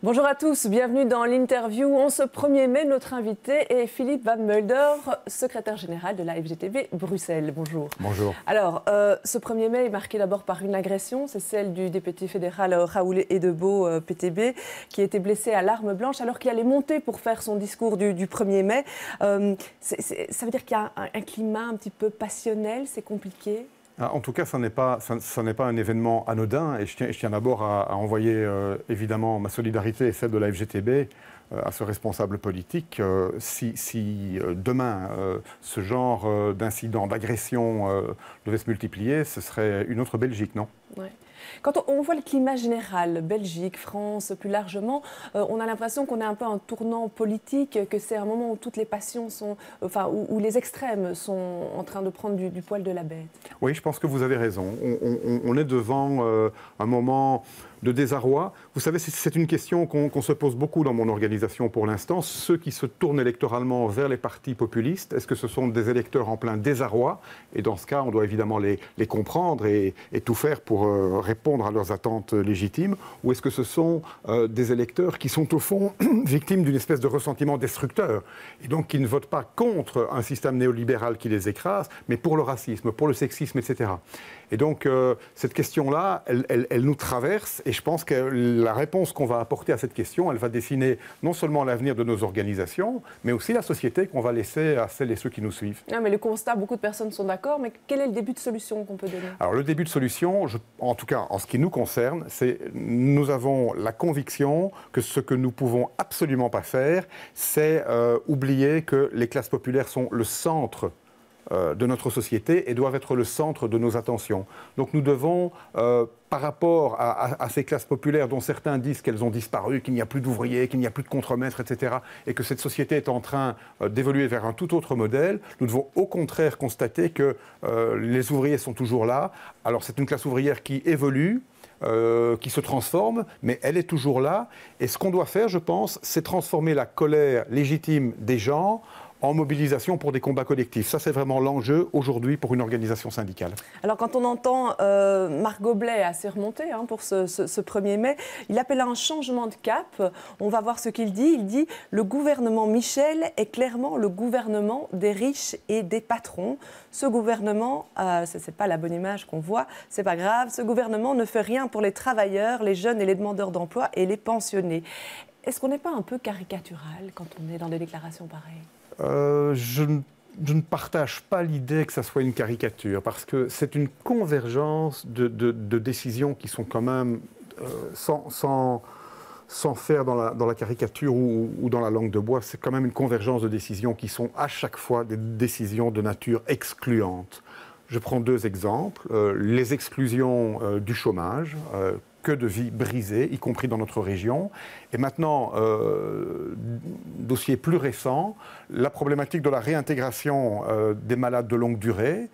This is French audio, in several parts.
Bonjour à tous, bienvenue dans l'interview. En ce 1er mai, notre invité est Philippe Van Mulder, secrétaire général de la FGTB Bruxelles. Bonjour. Bonjour. Alors, ce 1er mai est marqué d'abord par une agression, c'est celle du député fédéral Raoul Edebo, PTB, qui a été blessé à l'arme blanche alors qu'il allait monter pour faire son discours du 1er mai. Ça veut dire qu'il y a un climat un petit peu passionnel, c'est compliqué? En tout cas, ça n'est pas un événement anodin et je tiens d'abord à envoyer évidemment ma solidarité et celle de la FGTB à ce responsable politique. Si demain ce genre d'incident, d'agression devait se multiplier, ce serait une autre Belgique, non? Ouais. Quand on voit le climat général, Belgique, France, plus largement, on a l'impression qu'on est un peu un tournant politique, que c'est un moment où toutes les passions sont, enfin, où les extrêmes sont en train de prendre du poil de la bête. Oui, je pense que vous avez raison. On est devant un moment de désarroi. Vous savez, c'est une question qu'on se pose beaucoup dans mon organisation pour l'instant. Ceux qui se tournent électoralement vers les partis populistes, est-ce que ce sont des électeurs en plein désarroi? Et dans ce cas, on doit évidemment les comprendre et tout faire pour répondre à leurs attentes légitimes. Ou est-ce que ce sont des électeurs qui sont au fond victimes d'une espèce de ressentiment destructeur et donc qui ne votent pas contre un système néolibéral qui les écrase, mais pour le racisme, pour le sexisme, etc. Et donc, cette question-là, elle nous traverse et je pense que la réponse qu'on va apporter à cette question, elle va dessiner non seulement l'avenir de nos organisations, mais aussi la société qu'on va laisser à celles et ceux qui nous suivent. Non, mais le constat, beaucoup de personnes sont d'accord, mais quel est le début de solution qu'on peut donner? Alors, le début de solution, en tout cas, en ce qui nous concerne, c'est nous avons la conviction que ce que nous pouvons absolument pas faire, c'est oublier que les classes populaires sont le centre de notre société et doivent être le centre de nos attentions. Donc nous devons, par rapport à ces classes populaires dont certains disent qu'elles ont disparu, qu'il n'y a plus d'ouvriers, qu'il n'y a plus de contremaîtres, etc., et que cette société est en train d'évoluer vers un tout autre modèle, nous devons au contraire constater que les ouvriers sont toujours là. Alors c'est une classe ouvrière qui évolue, qui se transforme, mais elle est toujours là. Et ce qu'on doit faire, je pense, c'est transformer la colère légitime des gens en mobilisation pour des combats collectifs. Ça, c'est vraiment l'enjeu aujourd'hui pour une organisation syndicale. Alors, quand on entend Marc Goblet assez remonté pour ce 1er mai, il appelle à un changement de cap. On va voir ce qu'il dit. Il dit « Le gouvernement Michel est clairement le gouvernement des riches et des patrons. Ce gouvernement, ce n'est pas la bonne image qu'on voit, c'est pas grave. Ce gouvernement ne fait rien pour les travailleurs, les jeunes et les demandeurs d'emploi et les pensionnés. » Est-ce qu'on n'est pas un peu caricatural quand on est dans des déclarations pareilles? Je ne partage pas l'idée que ça soit une caricature, parce que c'est une convergence de décisions qui sont quand même, sans faire dans la caricature ou dans la langue de bois, c'est quand même une convergence de décisions qui sont à chaque fois des décisions de nature excluante. Je prends deux exemples. Les exclusions du chômage, que de vies brisées, y compris dans notre région. Et maintenant, dossier plus récent, la problématique de la réintégration des malades de longue durée,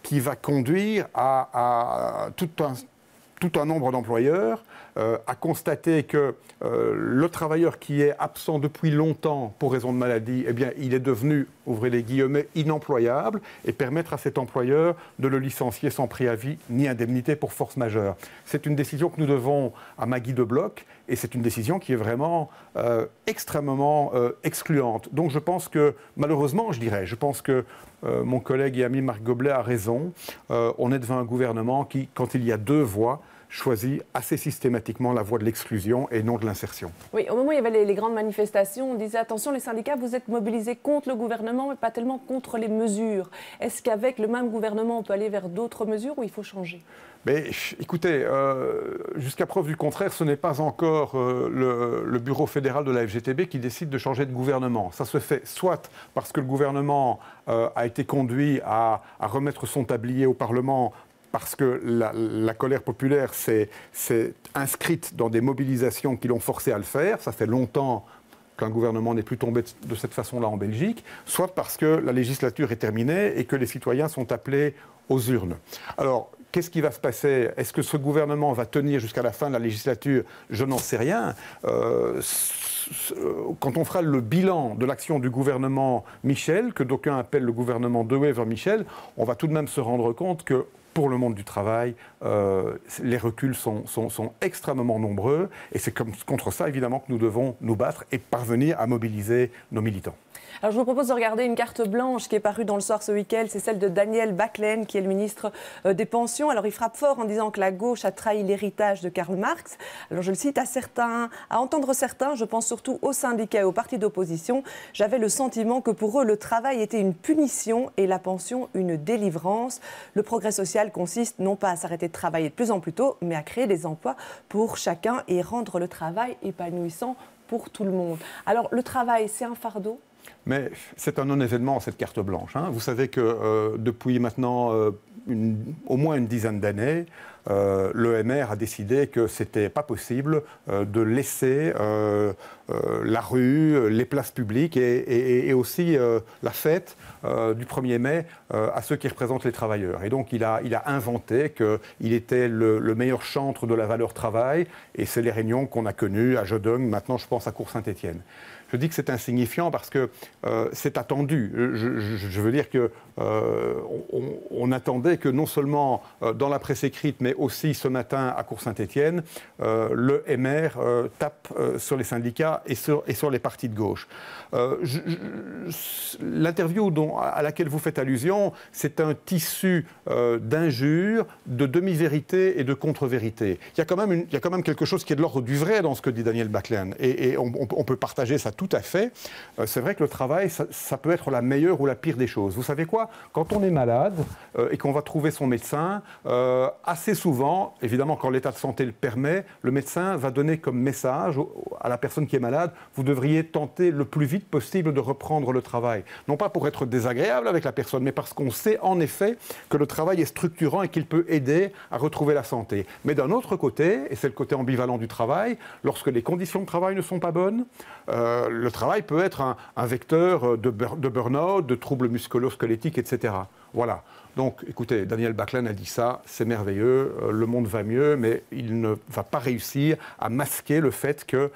qui va conduire à tout un nombre d'employeurs à constater que le travailleur qui est absent depuis longtemps pour raison de maladie, eh bien, il est devenu, ouvrez les guillemets, inemployable, et permettre à cet employeur de le licencier sans préavis ni indemnité pour force majeure. C'est une décision que nous devons à Maggie de Bloch, et c'est une décision qui est vraiment extrêmement excluante. Donc je pense que, malheureusement, je pense que mon collègue et ami Marc Goblet a raison. On est devant un gouvernement qui, quand il y a deux voies, choisit assez systématiquement la voie de l'exclusion et non de l'insertion. Oui, au moment où il y avait les grandes manifestations, on disait attention, les syndicats, vous êtes mobilisés contre le gouvernement, mais pas tellement contre les mesures. Est-ce qu'avec le même gouvernement, on peut aller vers d'autres mesures ou il faut changer? Mais écoutez, jusqu'à preuve du contraire, ce n'est pas encore le bureau fédéral de la FGTB qui décide de changer de gouvernement. Ça se fait soit parce que le gouvernement a été conduit à remettre son tablier au Parlement parce que la colère populaire s'est inscrite dans des mobilisations qui l'ont forcé à le faire. Ça fait longtemps qu'un gouvernement n'est plus tombé de cette façon-là en Belgique, soit parce que la législature est terminée et que les citoyens sont appelés aux urnes. Alors, qu'est-ce qui va se passer? Est-ce que ce gouvernement va tenir jusqu'à la fin de la législature? Je n'en sais rien. quand on fera le bilan de l'action du gouvernement Michel, que d'aucuns appellent le gouvernement De Wever-Michel, on va tout de même se rendre compte que pour le monde du travail, les reculs sont extrêmement nombreux et c'est contre ça évidemment que nous devons nous battre et parvenir à mobiliser nos militants. Alors je vous propose de regarder une carte blanche qui est parue dans Le Soir ce week-end, c'est celle de Daniel Baqlen qui est le ministre des Pensions. Alors il frappe fort en disant que la gauche a trahi l'héritage de Karl Marx. Alors je le cite, à entendre certains, je pense surtout aux syndicats et aux partis d'opposition, j'avais le sentiment que pour eux le travail était une punition et la pension une délivrance. Le progrès social consiste non pas à s'arrêter de travailler de plus en plus tôt, mais à créer des emplois pour chacun et rendre le travail épanouissant pour tout le monde. Alors le travail, c'est un fardeau ? Mais c'est un non-événement, cette carte blanche. Hein. Vous savez que depuis maintenant au moins une dizaine d'années, l'EMR a décidé que ce n'était pas possible de laisser la rue, les places publiques et aussi la fête du 1er mai à ceux qui représentent les travailleurs. Et donc il a inventé qu'il était le meilleur chantre de la valeur travail et c'est les réunions qu'on a connues à Jodong, maintenant je pense à Cours-Saint-Étienne. Je dis que c'est insignifiant parce que c'est attendu. Je veux dire qu'on attendait que non seulement dans la presse écrite, mais aussi ce matin à Cours-Saint-Étienne, le MR tape sur les syndicats et sur les partis de gauche. L'interview à laquelle vous faites allusion, c'est un tissu d'injures, de demi-vérité et de contre-vérité. Il y a quand même quelque chose qui est de l'ordre du vrai dans ce que dit Daniel Baqlen. Et on peut partager ça tout à fait. C'est vrai que le travail, ça peut être la meilleure ou la pire des choses. Vous savez quoi ? Quand on est malade et qu'on va trouver son médecin, assez souvent, évidemment quand l'état de santé le permet, le médecin va donner comme message à la personne qui est malade, vous devriez tenter le plus vite possible de reprendre le travail. Non pas pour être désagréable avec la personne, mais parce qu'on sait en effet que le travail est structurant et qu'il peut aider à retrouver la santé. Mais d'un autre côté, et c'est le côté ambivalent du travail, lorsque les conditions de travail ne sont pas bonnes, le travail peut être un vecteur de burn-out, de troubles musculo-squelettiques, etc. Voilà. Donc, écoutez, Daniel Baqlen a dit ça, c'est merveilleux, le monde va mieux, mais il ne va pas réussir à masquer le fait que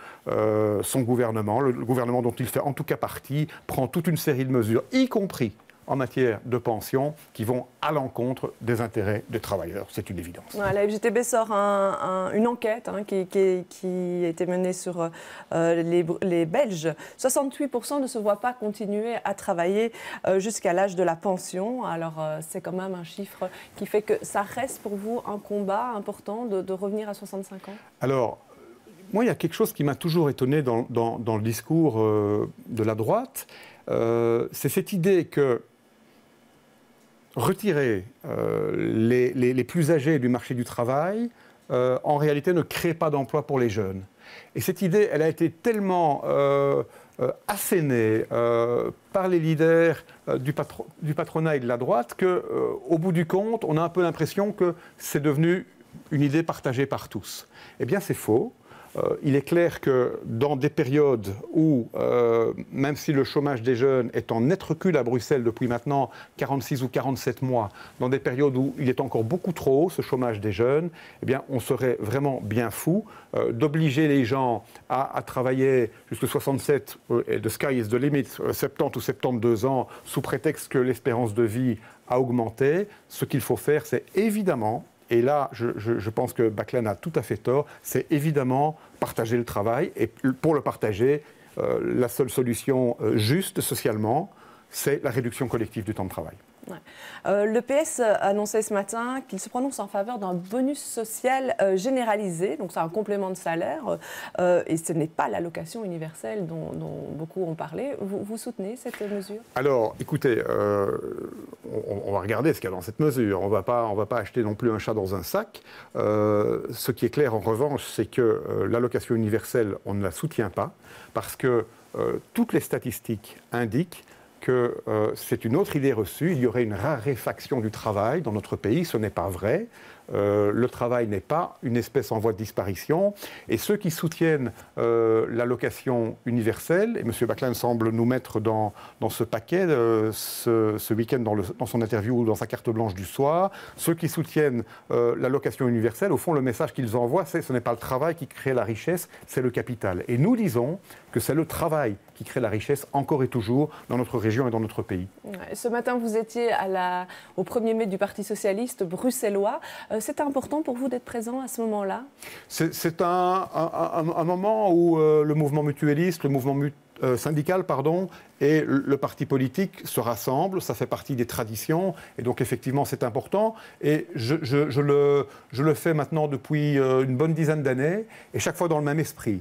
son gouvernement, le gouvernement dont il fait en tout cas partie, prend toute une série de mesures, y compris en matière de pension, qui vont à l'encontre des intérêts des travailleurs. C'est une évidence. Ouais, la FGTB sort une enquête qui a été menée sur les Belges. 68% ne se voient pas continuer à travailler jusqu'à l'âge de la pension. Alors, c'est quand même un chiffre qui fait que ça reste pour vous un combat important de revenir à 65 ans ? Alors, moi, il y a quelque chose qui m'a toujours étonné dans le discours de la droite. C'est cette idée que retirer les plus âgés du marché du travail, en réalité, ne crée pas d'emploi pour les jeunes. Et cette idée, elle a été tellement assénée par les leaders du patronat et de la droite qu'au bout du compte, on a un peu l'impression que c'est devenu une idée partagée par tous. Eh bien, c'est faux. Il est clair que dans des périodes où, même si le chômage des jeunes est en net recul à Bruxelles depuis maintenant 46 ou 47 mois, dans des périodes où il est encore beaucoup trop haut, ce chômage des jeunes, eh bien, on serait vraiment bien fou d'obliger les gens à travailler jusqu'à 67, et the sky is the limit, 70 ou 72 ans, sous prétexte que l'espérance de vie a augmenté. Ce qu'il faut faire, c'est évidemment... Et là, je pense que Baqlen a tout à fait tort, c'est évidemment partager le travail. Et pour le partager, la seule solution juste socialement, c'est la réduction collective du temps de travail. Ouais. Le PS a annoncé ce matin qu'il se prononce en faveur d'un bonus social généralisé, donc c'est un complément de salaire, et ce n'est pas l'allocation universelle dont beaucoup ont parlé. Vous soutenez cette mesure ? Alors, écoutez, on va regarder ce qu'il y a dans cette mesure. On ne va pas acheter non plus un chat dans un sac. Ce qui est clair, en revanche, c'est que l'allocation universelle, on ne la soutient pas, parce que toutes les statistiques indiquent que c'est une autre idée reçue. Il y aurait une raréfaction du travail dans notre pays. Ce n'est pas vrai. le travail n'est pas une espèce en voie de disparition. Et ceux qui soutiennent l'allocation universelle, et M. Backlund semble nous mettre dans ce paquet ce week-end dans son interview ou dans sa carte blanche du soir, ceux qui soutiennent l'allocation universelle, au fond, le message qu'ils envoient, c'est ce n'est pas le travail qui crée la richesse, c'est le capital. Et nous disons que c'est le travail qui crée la richesse encore et toujours dans notre région et dans notre pays. Ce matin, vous étiez au 1er mai du Parti socialiste bruxellois. C'était important pour vous d'être présent à ce moment-là? C'est un moment où le mouvement mutualiste, le mouvement syndical, et le parti politique se rassemblent, ça fait partie des traditions, et donc effectivement c'est important. Et je le fais maintenant depuis une bonne dizaine d'années, et chaque fois dans le même esprit.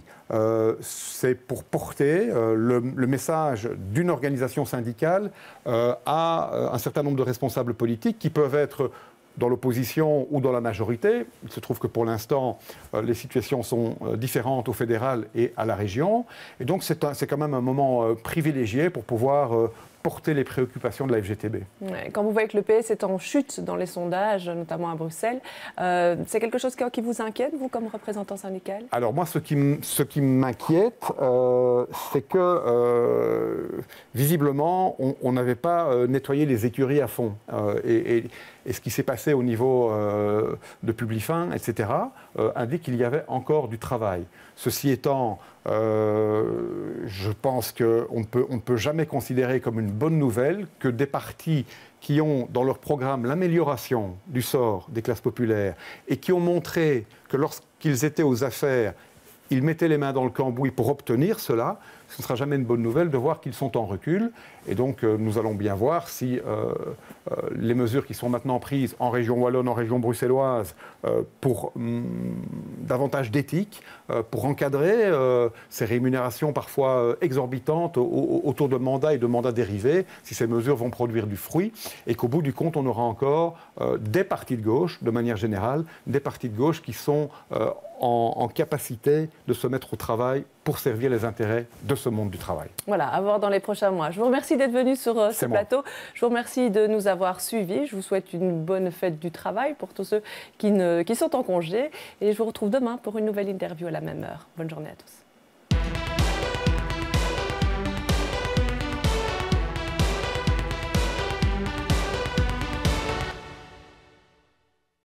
C'est pour porter le message d'une organisation syndicale à un certain nombre de responsables politiques qui peuvent être dans l'opposition ou dans la majorité. Il se trouve que pour l'instant, les situations sont différentes au fédéral et à la région. Et donc, c'est quand même un moment privilégié pour pouvoir porter les préoccupations de la FGTB. Quand vous voyez que le PS est en chute dans les sondages, notamment à Bruxelles, c'est quelque chose qui vous inquiète, vous, comme représentant syndical? Alors moi, ce qui m'inquiète, c'est que, visiblement, on n'avait pas nettoyé les écuries à fond. Et ce qui s'est passé au niveau de Publifin, etc., indique qu'il y avait encore du travail. Ceci étant, je pense qu'on ne peut jamais considérer comme une bonne nouvelle que des partis qui ont dans leur programme l'amélioration du sort des classes populaires et qui ont montré que lorsqu'ils étaient aux affaires, ils mettaient les mains dans le cambouis pour obtenir cela, ce ne sera jamais une bonne nouvelle de voir qu'ils sont en recul. Et donc, nous allons bien voir si les mesures qui sont maintenant prises en région wallonne, en région bruxelloise, pour davantage d'éthique, pour encadrer ces rémunérations parfois exorbitantes autour de mandats et de mandats dérivés, si ces mesures vont produire du fruit, et qu'au bout du compte, on aura encore des partis de gauche, de manière générale, des partis de gauche qui sont en capacité de se mettre au travail pour servir les intérêts de ce monde du travail. Voilà, à voir dans les prochains mois. Je vous remercie d'être venu sur ce plateau. Je vous remercie de nous avoir suivis. Je vous souhaite une bonne fête du travail pour tous ceux qui sont en congé. Et je vous retrouve demain pour une nouvelle interview à la même heure. Bonne journée à tous.